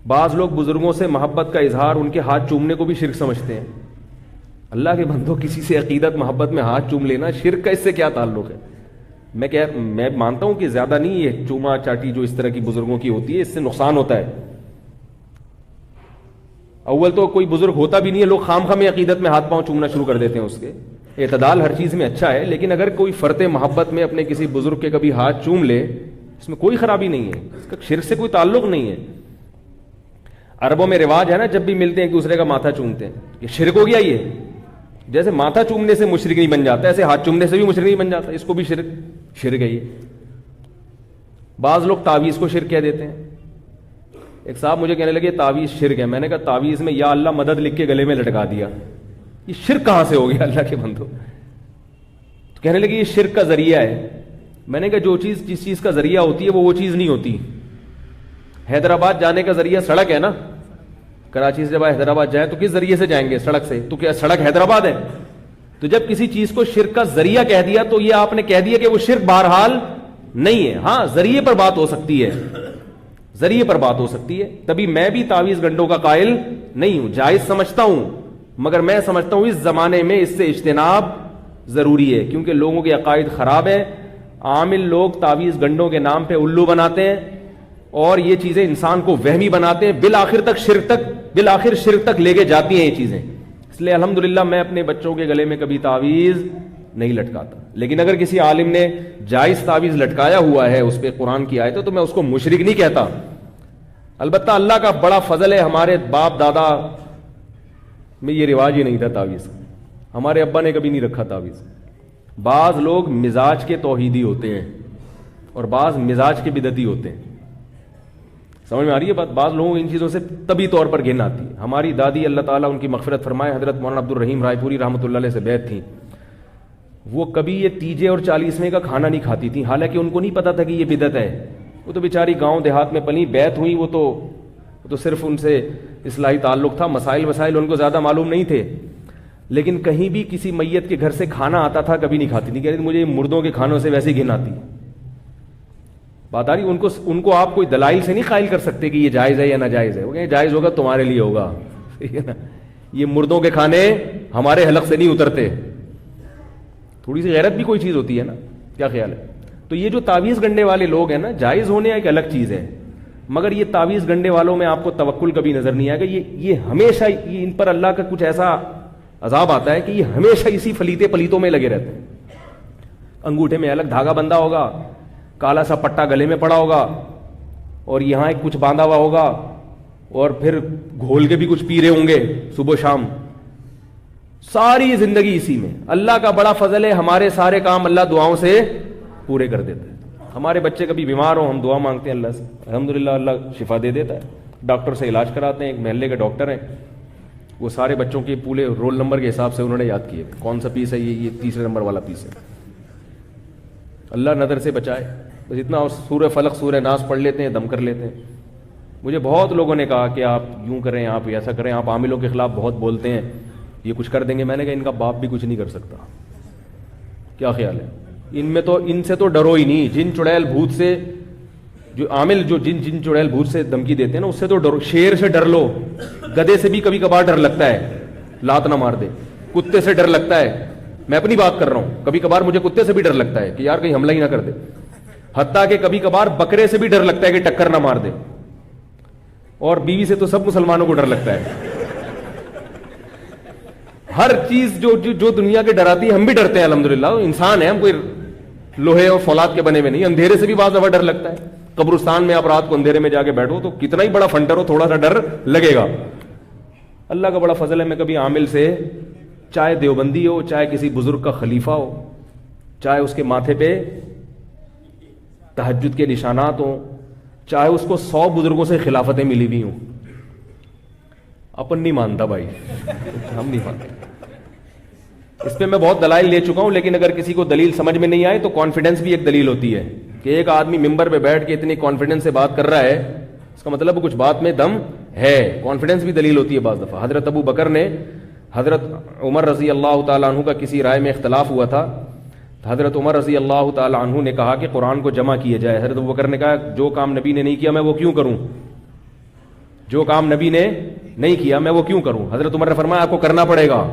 بعض لوگ بزرگوں سے محبت کا اظہار ان کے ہاتھ چومنے کو بھی شرک سمجھتے ہیں. اللہ کے بندو, کسی سے عقیدت محبت میں ہاتھ چوم لینا شرک کا اس سے کیا تعلق ہے؟ میں مانتا ہوں کہ زیادہ نہیں ہے چوما چاٹی جو اس طرح کی بزرگوں کی ہوتی ہے, اس سے نقصان ہوتا ہے. اول تو کوئی بزرگ ہوتا بھی نہیں ہے, لوگ خام خواہ میں عقیدت میں ہاتھ پاؤں چومنا شروع کر دیتے ہیں. اس کے اعتدال ہر چیز میں اچھا ہے, لیکن اگر کوئی فرط محبت میں اپنے کسی بزرگ کے کبھی ہاتھ چوم لے, اس میں کوئی خرابی نہیں ہے, اس کا شرک سے کوئی تعلق نہیں ہے. عربوں میں رواج ہے نا, جب بھی ملتے ہیں ایک دوسرے کا ماتھا چومتے ہیں, یہ شرک ہو گیا. یہ جیسے ماتھا چومنے سے مشرک نہیں بن جاتا, ایسے ہاتھ چومنے سے بھی مشرک نہیں بن جاتا, اس کو بھی شرک ہے. یہ بعض لوگ تعویذ کو شرک کہہ دیتے ہیں. ایک صاحب مجھے کہنے لگے تعویذ شرک ہے. میں نے کہا تعویذ میں یا اللہ مدد لکھ کے گلے میں لٹکا دیا, یہ شرک کہاں سے ہو گیا اللہ کے بندو؟ تو کہنے لگے یہ شرک کا ذریعہ ہے. میں نے کہا جس چیز کا ذریعہ ہوتی ہے وہ چیز نہیں ہوتی. حیدرآباد جانے کا ذریعہ سڑک ہے نا, کراچی سے جب حیدرآباد جائیں تو کس ذریعے سے جائیں گے؟ سڑک سے. تو کیا سڑک حیدرآباد ہے؟ تو جب کسی چیز کو شرک کا ذریعہ کہہ دیا تو یہ آپ نے کہہ دیا کہ وہ شرک بہرحال نہیں ہے. ہاں ذریعے پر بات ہو سکتی ہے, ذریعے پر بات ہو سکتی ہے. تبھی میں بھی تعویذ گنڈوں کا قائل نہیں ہوں, جائز سمجھتا ہوں, مگر میں سمجھتا ہوں اس زمانے میں اس سے اجتناب ضروری ہے, کیونکہ لوگوں کے عقائد خراب ہیں. عامل لوگ تعویذ گنڈوں کے نام پہ الو بناتے ہیں اور یہ چیزیں انسان کو وہمی بناتے ہیں, بالآخر شرک تک لے کے جاتی ہیں یہ چیزیں. اس لیے الحمدللہ میں اپنے بچوں کے گلے میں کبھی تعویذ نہیں لٹکاتا. لیکن اگر کسی عالم نے جائز تعویذ لٹکایا ہوا ہے, اس پہ قرآن کی آیت ہے, تو میں اس کو مشرک نہیں کہتا. البتہ اللہ کا بڑا فضل ہے, ہمارے باپ دادا میں یہ رواج ہی نہیں تھا تعویذ. ہمارے ابا نے کبھی نہیں رکھا تعویذ. بعض لوگ مزاج کے توحیدی ہوتے ہیں اور بعض مزاج کے بدعتی ہوتے ہیں. سمجھ میں آ رہی ہے بات؟ بعض لوگوں کو ان چیزوں سے طبی طور پر گھن آتی ہے. ہماری دادی اللہ تعالیٰ ان کی مغفرت فرمائے, حضرت مولانا عبد الرحیم رائے پوری رحمۃ اللہ علیہ سے بیعت تھی. وہ کبھی یہ تیجے اور 40ویں کا کھانا نہیں کھاتی تھی, حالانکہ ان کو نہیں پتا تھا کہ یہ بدعت ہے. وہ تو بیچاری گاؤں دیہات میں پلی, بیعت ہوئی, وہ تو صرف ان سے اصلاحی تعلق تھا, مسائل ان کو زیادہ معلوم نہیں تھے. لیکن کہیں بھی کسی میت کے گھر سے کھانا آتا تھا کبھی نہیں کھاتی تھی. کہتی مجھے مردوں کے کھانوں سے ویسے گھن آتی. بات آ رہی؟ ان کو آپ کوئی دلائل سے نہیں قائل کر سکتے کہ یہ جائز ہے یا ناجائز ہے. وہ کہیں جائز ہوگا تمہارے لیے ہوگا, ٹھیک ہے نا. یہ مردوں کے کھانے ہمارے حلق سے نہیں اترتے. تھوڑی سی غیرت بھی کوئی چیز ہوتی ہے نا, کیا خیال ہے؟ تو یہ جو تعویذ گنڈے والے لوگ ہیں نا, جائز ہونے ایک الگ چیز ہے, مگر یہ تعویذ گنڈے والوں میں آپ کو توکل کبھی نظر نہیں آئے گا. یہ ہمیشہ ان پر اللہ کا کچھ ایسا عذاب آتا ہے کہ یہ ہمیشہ اسی پلیتوں میں لگے رہتے ہیں. انگوٹھے میں الگ دھاگا بندھا ہوگا, کالا سا پٹا گلے میں پڑا ہوگا, اور یہاں ایک کچھ باندھا ہوا ہوگا, اور پھر گھول کے بھی کچھ پی رہے ہوں گے صبح شام. ساری زندگی اسی میں. اللہ کا بڑا فضل ہے, ہمارے سارے کام اللہ دعاؤں سے پورے کر دیتا ہے. ہمارے بچے کبھی بیمار ہوں, ہم دعا مانگتے ہیں اللہ سے, الحمدللہ اللہ شفا دے دیتا ہے. ڈاکٹر سے علاج کراتے ہیں, ایک محلے کے ڈاکٹر ہیں, وہ سارے بچوں کے پورے رول نمبر کے حساب سے انہوں نے یاد کیے, کون سا پیس ہے, یہ 3 نمبر والا پیس ہے. اللہ نظر سے بچائے. بس اتنا, سورہ فلق سورہ ناس پڑھ لیتے ہیں, دم کر لیتے ہیں. مجھے بہت لوگوں نے کہا کہ آپ یوں کریں, آپ ایسا کریں, آپ عاملوں کے خلاف بہت بولتے ہیں, یہ کچھ کر دیں گے. میں نے کہا ان کا باپ بھی کچھ نہیں کر سکتا. کیا خیال ہے؟ ان سے تو ڈرو ہی نہیں. جن چڑیل بھوت سے, جو عامل جو جن چڑیل بھوت سے دھمکی دیتے ہیں نا, اس سے تو ڈرو. شیر سے ڈر لو, گدھے سے بھی کبھی کبھار ڈر لگتا ہے, لات نہ مار دے. کتے سے ڈر لگتا ہے, میں اپنی بات کر رہا ہوں, کبھی کبھار مجھے کتے سے بھی ڈر لگتا ہے کہ یار کہیں حملہ ہی نہ کر دے. حتیٰ کہ کبھی کبھار بکرے سے بھی ڈر لگتا ہے کہ ٹکر نہ مار دے. اور بیوی سے تو سب مسلمانوں کو ڈر لگتا ہے. ہر چیز جو دنیا کے ڈراتی ہے, ہم بھی ڈرتے ہیں الحمدللہ. انسان ہے, ہم کوئی لوہے اور فولاد کے بنے ہوئے نہیں. اندھیرے سے بھی بعض دفعہ ڈر لگتا ہے. قبرستان میں آپ رات کو اندھیرے میں جا کے بیٹھو تو کتنا ہی بڑا فنٹر ہو, تھوڑا سا ڈر لگے گا. اللہ کا بڑا فضل ہے, میں کبھی عامل سے, چاہے دیوبندی ہو, چاہے کسی بزرگ کا خلیفہ ہو, چاہے اس کے ماتھے پہ تہجد کے نشانات ہوں, چاہے اس کو 100 بزرگوں سے خلافتیں ملی ہوئی ہوں, اپن نہیں مانتا بھائی, ہم نہیں مانتے. اس پہ میں بہت دلائل لے چکا ہوں, لیکن اگر کسی کو دلیل سمجھ میں نہیں آئے تو کانفیڈنس بھی ایک دلیل ہوتی ہے. کہ ایک آدمی ممبر پہ بیٹھ کے اتنی کانفیڈنس سے بات کر رہا ہے, اس کا مطلب کچھ بات میں دم ہے. کانفیڈنس بھی دلیل ہوتی ہے بعض دفعہ. حضرت ابو بکر نے حضرت عمر رضی اللہ تعالیٰ عنہ کا کسی رائے میں اختلاف ہوا تھا. حضرت عمر رضی اللہ تعالیٰ عنہ نے کہا کہ قرآن کو جمع کیا جائے. حضرت ابو بکر نے کہا جو کام نبی نے نہیں کیا میں وہ کیوں کروں. جو کام نبی نے نہیں کیا میں وہ کیوں کروں. حضرت عمر نے فرمایا آپ کو کرنا پڑے گا.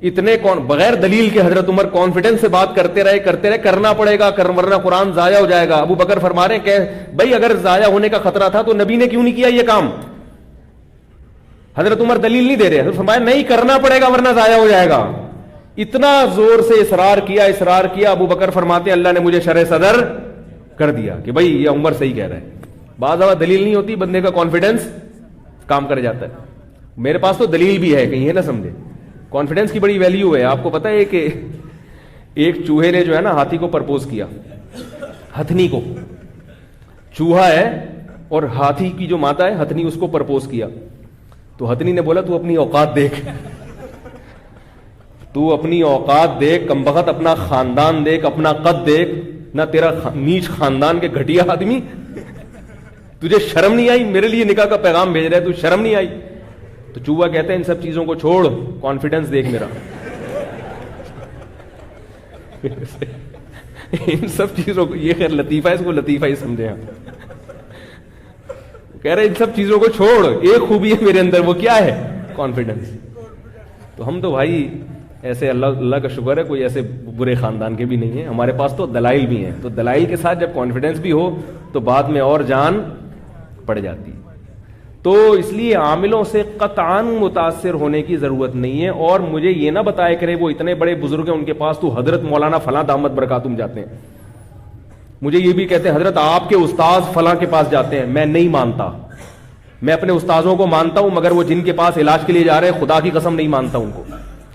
اتنے بغیر دلیل کے حضرت عمر کانفیڈنس سے بات کرتے رہے کرنا پڑے گا ورنہ قرآن ضائع ہو جائے گا. ابو بکر فرما رہے ہیں کہ بھائی اگر ضائع ہونے کا خطرہ تھا تو نبی نے کیوں نہیں کیا یہ کام. حضرت عمر دلیل نہیں دے رہے, حضرت فرمایا نہیں کرنا پڑے گا ورنہ ضائع ہو جائے گا. اتنا زور سے اصرار کیا. ابو بکر فرماتے ہیں اللہ نے مجھے شرح صدر کر دیا کہ بھائی یہ عمر صحیح کہہ رہا ہے. بعض دفعہ دلیل نہیں ہوتی, بندے کا کانفیڈنس کام کر جاتا ہے. میرے پاس تو دلیل بھی ہے, کہیں ہے نہ سمجھے. کانفیڈنس کی بڑی ویلیو ہے. آپ کو پتا ہے کہ ایک چوہے نے جو ہے نا ہاتھی کو پرپوز کیا, ہتھنی کو. چوہا ہے اور ہاتھی کی جو ماتا ہے ہتھنی, اس کو پرپوز کیا. تو ہتھنی نے بولا تو اپنی اوقات دیکھ, تو اپنی اوقات دیکھ, کمبخت اپنا خاندان دیکھ, اپنا قد دیکھ, نہ تیرا نیچ خاندان کے گھٹیا آدمی, تجھے شرم نہیں آئی, میرے لیے نکاح کا پیغام بھیج رہا ہے, تو شرم نہیں آئی. تو چوہا کہتا ہے ان سب چیزوں کو چھوڑ, کانفیڈنس دیکھ میرا. ان سب چیزوں کو, یہ خیر لطیفہ ہے, اس کو لطیفہ ہی سمجھے آپ. کہہ رہے ان سب چیزوں کو چھوڑ, ایک خوبی ہے میرے اندر, وہ کیا ہے؟ کانفیڈنس. تو ہم تو بھائی ایسے اللہ کا شکر ہے کوئی ایسے برے خاندان کے بھی نہیں ہیں, ہمارے پاس تو دلائل بھی ہیں. تو دلائل کے ساتھ جب کانفیڈنس بھی ہو تو بعد میں اور جان پڑ جاتی. تو اس لیے عاملوں سے قطعاً متاثر ہونے کی ضرورت نہیں ہے. اور مجھے یہ نہ بتایا کرے وہ اتنے بڑے بزرگ ہیں ان کے پاس تو حضرت مولانا فلاں دامت برکاتہم جاتے ہیں, مجھے یہ بھی کہتے ہیں حضرت آپ کے استاذ فلاں کے پاس جاتے ہیں. میں نہیں مانتا, میں اپنے استاذوں کو مانتا ہوں مگر وہ جن کے پاس علاج کے لیے جا رہے ہیں خدا کی قسم نہیں مانتا ان کو.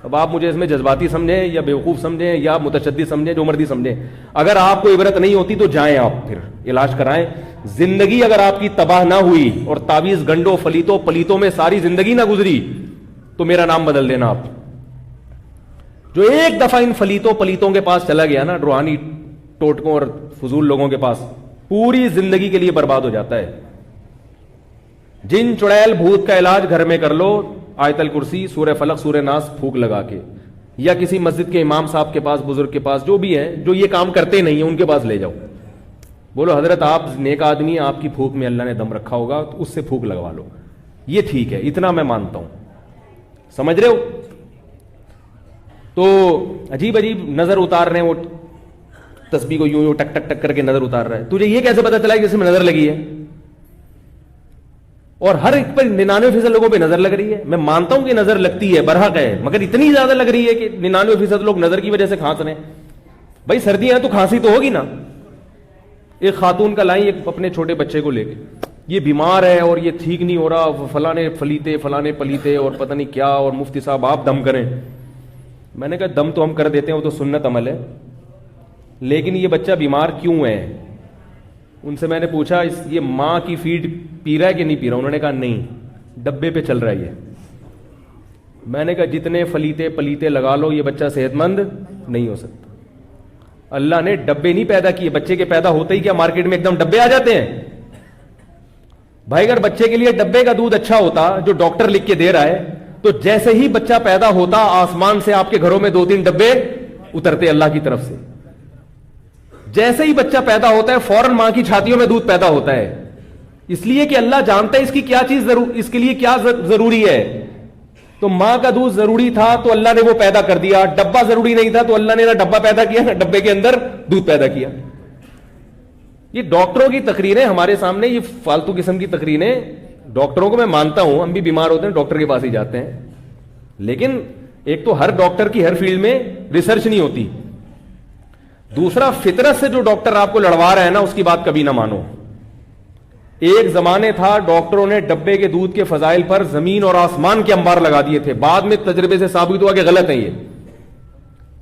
اب آپ مجھے اس میں جذباتی سمجھیں یا بیوقوف سمجھیں یا متشدد سمجھیں, جو مرضی سمجھیں, اگر آپ کو عبرت نہیں ہوتی تو جائیں آپ پھر علاج کرائیں. زندگی اگر آپ کی تباہ نہ ہوئی اور تعویذ گنڈوں فلیتوں پلیتوں میں ساری زندگی نہ گزری تو میرا نام بدل دینا آپ. جو ایک دفعہ ان فلیتوں پلیتوں کے پاس چلا گیا نا, روحانی ٹوٹکوں اور فضول لوگوں کے پاس, پوری زندگی کے لیے برباد ہو جاتا ہے. جن چڑیل بھوت کا علاج گھر میں کر لو, آیت الکرسی, سورہ فلق, سورہ ناس پھونک لگا کے, یا کسی مسجد کے امام صاحب کے پاس, بزرگ کے پاس, جو بھی ہیں جو یہ کام کرتے نہیں ہیں ان کے پاس لے جاؤ. بولو حضرت آپ نیک آدمی, آپ کی پھونک میں اللہ نے دم رکھا ہوگا, تو اس سے پھونک لگوا لو, یہ ٹھیک ہے, اتنا میں مانتا ہوں. سمجھ رہے ہو؟ تو عجیب عجیب نظر اتار رہے ہیں, وہ تسبیح کو یوں ٹک ٹک ٹک کر کے نظر اتار رہا ہے. تجھے یہ کیسے پتا چلا کہ اس میں نظر لگی ہے؟ اور ہر ایک پر 99% لوگوں پہ نظر لگ رہی ہے. میں مانتا ہوں کہ نظر لگتی ہے, برحق ہے, مگر اتنی زیادہ لگ رہی ہے کہ 99% لوگ نظر کی وجہ سے کھانس رہے ہیں. بھائی سردیاں تو کھانسی تو ہوگی نا. ایک خاتون کا لائیں ایک اپنے چھوٹے بچے کو لے کے, یہ بیمار ہے اور یہ ٹھیک نہیں ہو رہا, فلانے فلیتے فلانے پلیتے اور پتہ نہیں کیا, اور مفتی صاحب آپ دم کریں. میں نے کہا دم تو ہم کر دیتے ہیں, وہ تو سنت عمل ہے, لیکن یہ بچہ بیمار کیوں ہے؟ ان سے میں نے پوچھا یہ ماں کی فیڈ پی رہا ہے کہ نہیں پی رہا؟ انہوں نے کہا نہیں, ڈبے پہ چل رہا ہے یہ. میں نے کہا جتنے فلیتے پلیتے لگا لو, یہ بچہ صحت مند نہیں ہو سکتا. اللہ نے ڈبے نہیں پیدا کیے, بچے کے پیدا ہوتے ہی کیا مارکیٹ میں ایک دم ڈبے آ جاتے ہیں؟ بھائی اگر بچے کے لیے ڈبے کا دودھ اچھا ہوتا جو ڈاکٹر لکھ کے دے رہا ہے, تو جیسے ہی بچہ پیدا ہوتا آسمان سے آپ کے گھروں میں 2-3 ڈبے اترتے اللہ کی طرف سے. جیسے ہی بچہ پیدا ہوتا ہے فوراً ماں کی چھاتیوں میں دودھ پیدا ہوتا ہے, اس لیے کہ اللہ جانتا ہے اس کی کیا چیز اس کے لیے کیا ضروری ہے. تو ماں کا دودھ ضروری تھا تو اللہ نے وہ پیدا کر دیا, ڈبہ ضروری نہیں تھا تو اللہ نے نہ ڈبہ پیدا کیا نہ ڈبے کے اندر دودھ پیدا کیا. یہ ڈاکٹروں کی تقریریں ہمارے سامنے, یہ فالتو قسم کی تقریریں. ڈاکٹروں کو میں مانتا ہوں, ہم بھی بیمار ہوتے ہیں ڈاکٹر کے پاس ہی جاتے ہیں, لیکن ایک تو ہر ڈاکٹر کی ہر فیلڈ میں ریسرچ نہیں ہوتی, دوسرا فطرت سے جو ڈاکٹر آپ کو لڑوا رہا ہے نا اس کی بات کبھی نہ مانو. ایک زمانے تھا ڈاکٹروں نے ڈبے کے دودھ کے فضائل پر زمین اور آسمان کے انبار لگا دیے تھے, بعد میں تجربے سے ثابت ہوا کہ غلط ہے یہ.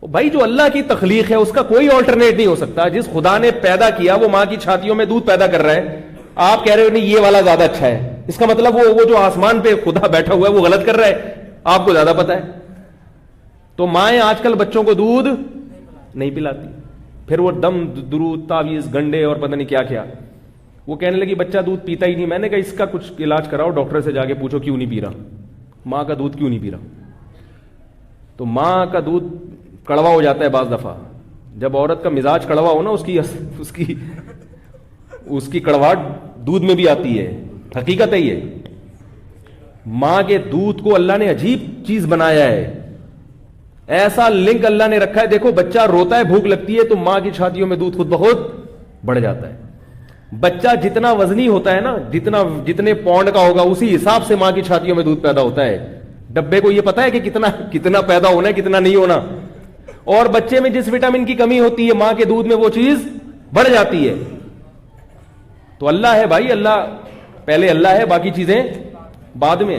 بھائی جو اللہ کی تخلیق ہے اس کا کوئی آلٹرنیٹ نہیں ہو سکتا. جس خدا نے پیدا کیا وہ ماں کی چھاتیوں میں دودھ پیدا کر رہا ہے, آپ کہہ رہے ہو نہیں یہ والا زیادہ اچھا ہے, اس کا مطلب وہ جو آسمان پہ خدا بیٹھا ہوا ہے وہ غلط کر رہا ہے, آپ کو زیادہ پتا ہے. تو مائیں آج کل بچوں کو دودھ نہیں پلاتی, پھر وہ دم درود تعویذ گنڈے اور پتہ نہیں کیا کیا. وہ کہنے لگی بچہ دودھ پیتا ہی نہیں. میں نے کہا اس کا کچھ علاج کراؤ, ڈاکٹر سے جا کے پوچھو کیوں نہیں پی رہا, ماں کا دودھ کیوں نہیں پی رہا. تو ماں کا دودھ کڑوا ہو جاتا ہے بعض دفعہ. جب عورت کا مزاج کڑوا ہو نا اس کی کڑواہٹ دودھ میں بھی آتی ہے, حقیقت ہے یہ. ماں کے دودھ کو اللہ نے عجیب چیز بنایا ہے, ایسا لنک اللہ نے رکھا ہے. دیکھو بچہ روتا ہے, بھوک لگتی ہے, تو ماں کی چھاتیوں میں دودھ خود بخود بڑھ جاتا ہے. بچہ جتنا وزنی ہوتا ہے نا, جتنے پاؤنڈ کا ہوگا, اسی حساب سے ماں کی چھاتیوں میں دودھ پیدا ہوتا ہے. ڈبے کو یہ پتا ہے کہ کتنا پیدا ہونا ہے, کتنا نہیں ہونا. اور بچے میں جس وٹامن کی کمی ہوتی ہے, ماں کے دودھ میں وہ چیز بڑھ جاتی ہے. تو اللہ ہے بھائی, اللہ پہلے اللہ ہے, باقی چیزیں بعد میں.